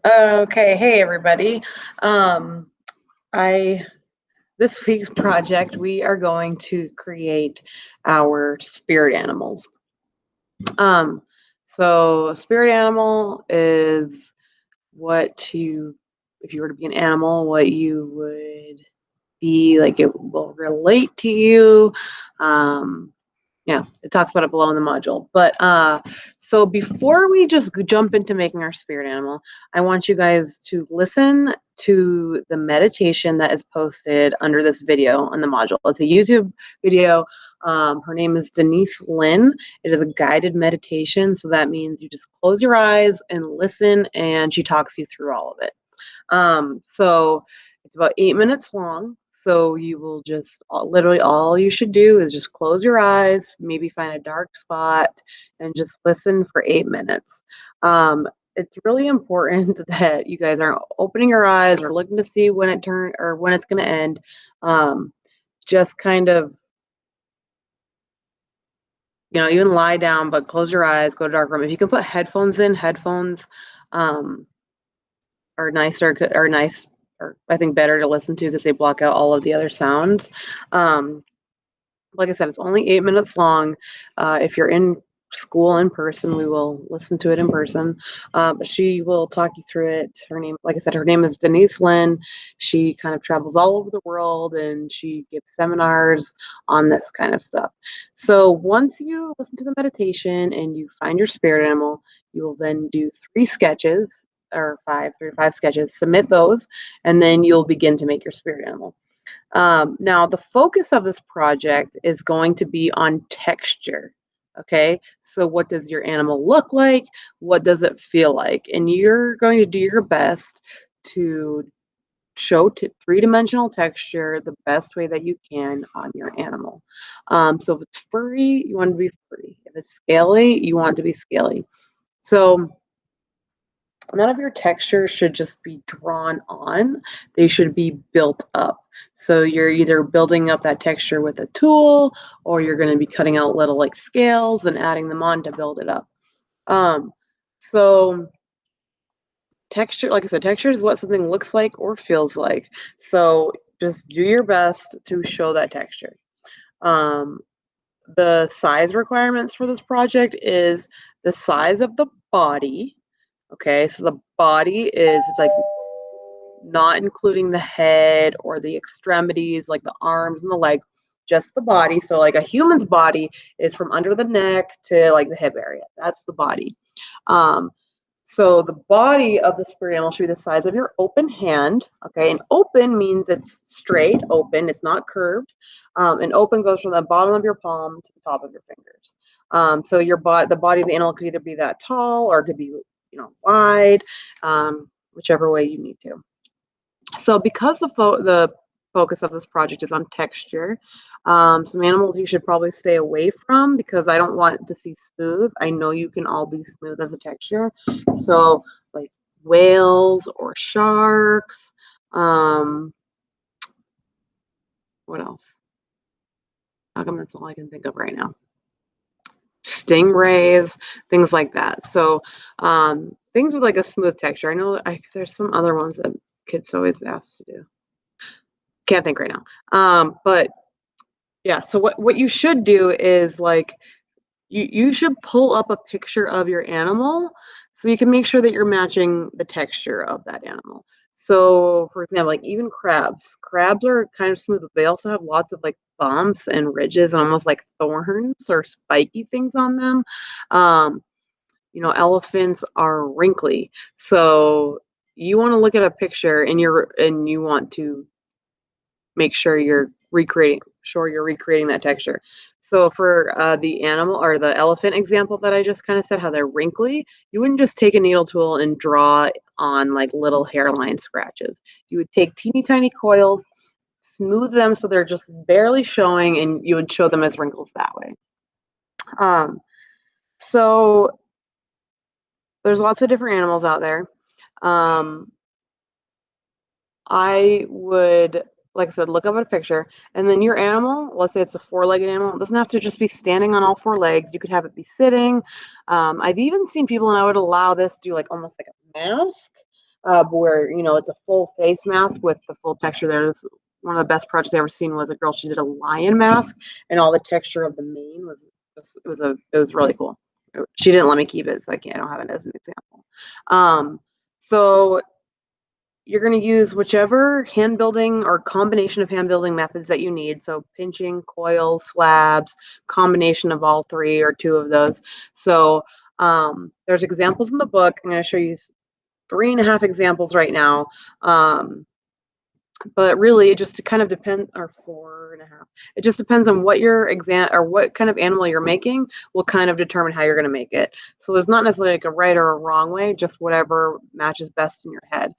Okay, hey everybody. Um, I this week's project we are going to create our spirit animals. Um, so a spirit animal is what you, if you were to be an animal, what you would be like. It will relate to you. Um, yeah, it talks about it below in the module. But so before we just jump into making our spirit animal, I want you guys to listen to the meditation that is posted under this video on the module. It's a YouTube video. Her name is Denise Lynn. It is a guided meditation, so that means you just close your eyes and listen, and she talks you through all of it. So it's about 8 minutes long. So you will just literally all you should do is just close your eyes, maybe find a dark spot, and just listen for 8 minutes. It's really important that you guys aren't opening your eyes or looking to see when it turn or when it's going to end. Um, just kind of, even lie down, but close your eyes, go to dark room. If you can put headphones in, headphones um, are nice, or I think better to listen to because they block out all of the other sounds. Um, like I said, it's only 8 minutes long. If you're in school in person, we will listen to it in person. But she will talk you through it. Her name, like I said, her name is Denise Lynn. She kind of travels all over the world and she gives seminars on this kind of stuff. So once you listen to the meditation and you find your spirit animal, you will then do 3 sketches or 3 or 5 sketches, submit those, and then you'll begin to make your spirit animal. Now, the focus of this project is going to be on texture. Okay, so what does your animal look like? What does it feel like? And you're going to do your best to show three-dimensional texture the best way that you can on your animal. So if it's furry, you want it to be furry. If it's scaly, you want it to be scaly. So none of your textures should just be drawn on, they should be built up. So you're either building up that texture with a tool or you're going to be cutting out little like scales and adding them on to build it up. So texture, like I said, texture is what something looks like or feels like. So just do your best to show that texture. Um, the size requirements for this project is the size of the body. Okay, so the body is, it's like not including the head or the extremities, like the arms and the legs, just the body. So like a human's body is from under the neck to like the hip area. That's the body. Um, so the body of the spirit animal should be the size of your open hand. Okay, and open means it's straight, open, it's not curved. And open goes from the bottom of your palm to the top of your fingers. So the body of the animal could either be that tall or it could be, wide, whichever way you need to. So because the focus of this project is on texture, some animals you should probably stay away from because I don't want to see smooth. I know you can all do smooth as a texture. So like whales or sharks. What else? How come that's all I can think of right now? Stingrays, things like that. So things with like a smooth texture. I know there's some other ones that kids always ask to do. Can't think right now. But yeah, so what you should do is like you should pull up a picture of your animal so you can make sure that you're matching the texture of that animal. So for example, like even crabs are kind of smooth, but they also have lots of like bumps and ridges and almost like thorns or spiky things on them. Um, elephants are wrinkly. So you want to look at a picture and you want to make sure you're recreating that texture. So for the animal or the elephant example that I just kind of said, how they're wrinkly, you wouldn't just take a needle tool and draw on like little hairline scratches. You would take teeny tiny coils, smooth them so they're just barely showing, and you would show them as wrinkles that way. So there's lots of different animals out there. I would, like I said, look up at a picture, and then your animal, let's say it's a 4-legged animal, it doesn't have to just be standing on all 4 legs. You could have it be sitting. I've even seen people, and I would allow this, do like almost like a mask. where, you know, it's a full face mask with the full texture there. This, one of the best projects I ever seen was a girl, she did a lion mask, and all the texture of the mane was, it was really cool. She didn't let me keep it, so I don't have it as an example. So you're going to use whichever hand building or combination of hand building methods that you need. So pinching, coils, slabs, combination of all three or two of those. So there's examples in the book. I'm going to show you 3.5 examples right now. But really it just kind of depends, or 4.5. It just depends on what your what kind of animal you're making will kind of determine how you're going to make it. So there's not necessarily like a right or a wrong way, just whatever matches best in your head.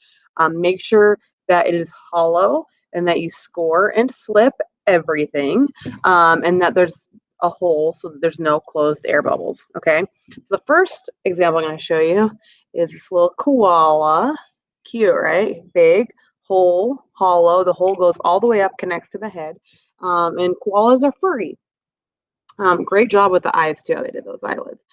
Make sure that it is hollow and that you score and slip everything, and that there's a hole so that there's no closed air bubbles. Okay, so the first example I'm going to show you is this little koala. Cute, right? Big hole, hollow. The hole goes all the way up, connects to the head. And koalas are furry. Great job with the eyes too. They did those eyelids.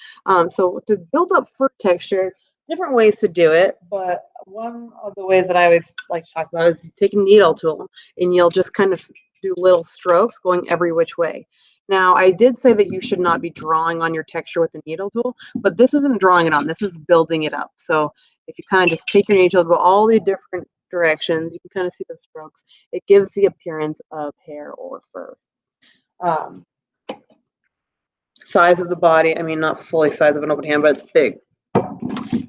So to build up fur texture, different ways to do it, but one of the ways that I always like to talk about is you take a needle tool and you'll just kind of do little strokes going every which way. Now, I did say that you should not be drawing on your texture with the needle tool, but this isn't drawing it on, this is building it up. So if you kind of just take your needle, go all the different directions, you can kind of see the strokes. It gives the appearance of hair or fur. Size of the body, I mean, not fully size of an open hand, but it's big.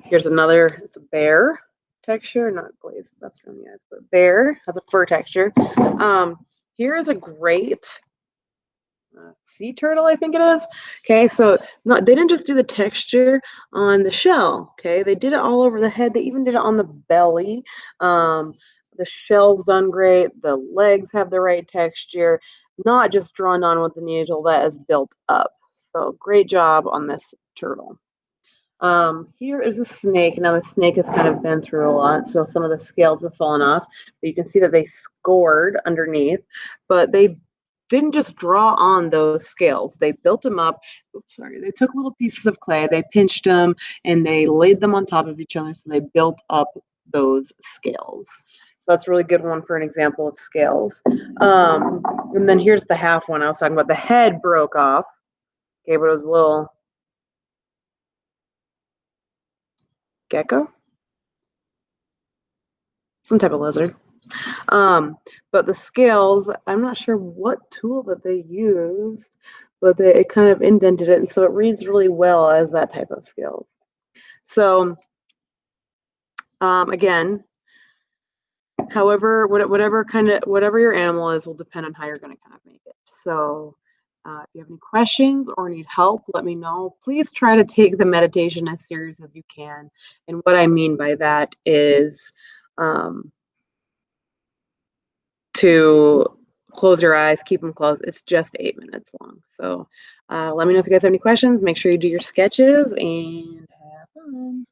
Here's another, it's a bear texture, not glazed, that's from the eyes, but bear has a fur texture. Here is a great sea turtle, I think it is. Okay, so they didn't just do the texture on the shell. Okay, they did it all over the head. They even did it on the belly. The shell's done great. The legs have the right texture. Not just drawn on with the needle, that is built up. So great job on this turtle. Here is a snake. Now the snake has kind of been through a lot, so some of the scales have fallen off. But you can see that they scored underneath, but they didn't just draw on those scales. They built them up. Oops, sorry. They took little pieces of clay, they pinched them, and they laid them on top of each other, so they built up those scales. So that's a really good one for an example of scales. And then here's the half one I was talking about. The head broke off. Okay, but it was a little gecko, some type of lizard. But the scales, I'm not sure what tool that they used, but it kind of indented it, and so it reads really well as that type of scales. So again, however, whatever your animal is will depend on how you're going to kind of make it. So if you have any questions or need help, let me know. Please try to take the meditation as serious as you can. And what I mean by that is to close your eyes, keep them closed. It's just 8 minutes long. So let me know if you guys have any questions. Make sure you do your sketches and have fun.